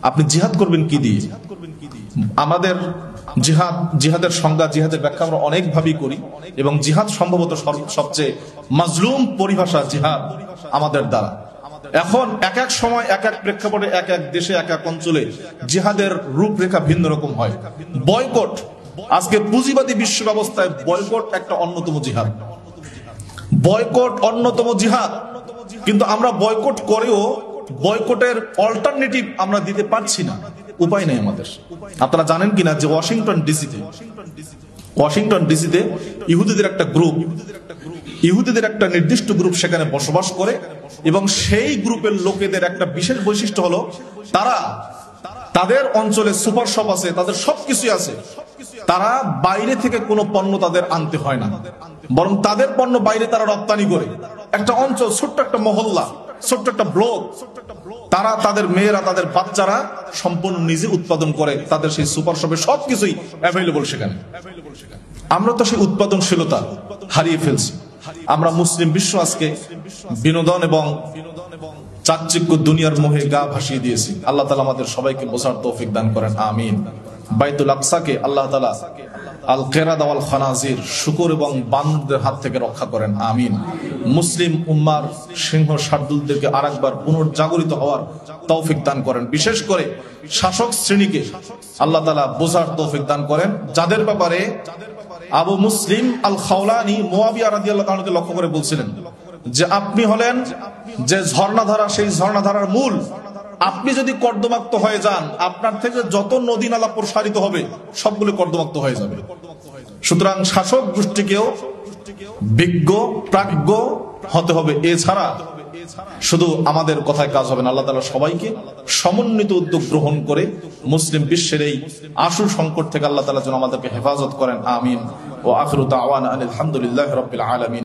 আপনি জিহাদ করবেন কি দিয়ে? আমাদের জিহাদের সংজ্ঞা, জিহাদের ব্যাখ্যা আমরা অনেক ভাবেই করি, এবং জিহাদ সম্ভবত সবচেয়ে মাজলুম পরিভাষা জিহাদ আমাদের দ্বারা। এখন এক এক সময় এক এক প্রেক্ষাপটে এক এক দেশে এক এক অঞ্চলে জিহাদের রূপরেখা ভিন্ন রকম হয়। বয়কট, আজকে পুঁজিবাদী বিশ্ব ব্যবস্থায় বয়কট একটা অন্যতম জিহাদ। বয়কট অন্যতম জিহাদ, কিন্তু আমরা বয়কট করেও বয়কটের অল্টারনেটিভ আমরা দিতে পারছি না, উপায় নেই আমাদের। আপনারা জানেন কিনা যে ওয়াশিংটন ডিসিতে ইহুদিদের একটা নির্দিষ্ট গ্রুপ সেখানে বসবাস করে, এবং সেই গ্রুপের লোকেদের একটা বিশেষ বৈশিষ্ট্য হলো তারা, তাদের অঞ্চলে সুপার শপ আছে, তাদের সবকিছু আছে, তারা বাইরে থেকে কোনো পণ্য তাদের আনতে হয় না, বরং তাদের পণ্য বাইরে তারা রপ্তানি করে। একটা অঞ্চল, ছোট্ট একটা মহল্লা, ছোট্ট একটা ব্লক, তারা তাদের মেয়েরা, তাদের বাচ্চারা সম্পূর্ণ নিজে উৎপাদন করে, তাদের সেই সুপার শপে সবকিছুই অ্যাভেলেবল সেখানে। আমরা তো সেই উৎপাদনশীলতা হারিয়ে ফেলছি। আমরা মুসলিম বিশ্ব আজকে বিনোদন এবং চাকচিক্য দুনিয়ার মোহে গা ভাসিয়ে দিয়েছি। আল্লাহ তাআলা আমাদের সবাইকে বোঝার তৌফিক দান করেন, আমিন। বাইতুল আকসাকে আল্লাহ তাআলা আল কিরাদা ওয়াল খানাজির, শুকর এবং বানরদের হাত থেকে রক্ষা করেন, আমিন। মুসলিম উম্মার সিংহ শার্দুলদেরকে আরেকবার পুনর্জাগরিত হওয়ার তৌফিক দান করেন। বিশেষ করে শাসক শ্রেণীকে আল্লাহ তাআলা বোঝার তৌফিক দান করেন, যাদের ব্যাপারে আবু মুসলিম আল খাওলানি মুয়াবিয়া রাদিয়াল্লাহু তাআলাকে লক্ষ্য করে বলছিলেন যে আপনি হলেন যে ঝর্ণাধারা, সেই ঝর্ণাধারার মূল। আপনি যদি কর্দমাক্ত হয়ে যান, আপনার থেকে যত নদী নালা প্রসারিত হবে সবগুলো কর্দমাক্ত হয়ে যাবে। সুতরাং শাসক গোষ্ঠীকেও বিজ্ঞ প্রাজ্ঞ হতে হবে, এছাড়া শুধু আমাদের কথায় কাজ হবে না। আল্লাহ তাআলা সবাইকে সমন্বিত উদ্যোগ গ্রহণ করে মুসলিম বিশ্বের এই আশু সংকট থেকে আল্লাহ তাআলা যেন আমাদেরকে হেফাজত করেন, আমিন। ওয়া আখিরু দাওয়ানা আলহামদুলিল্লাহি রাব্বিল আলামিন।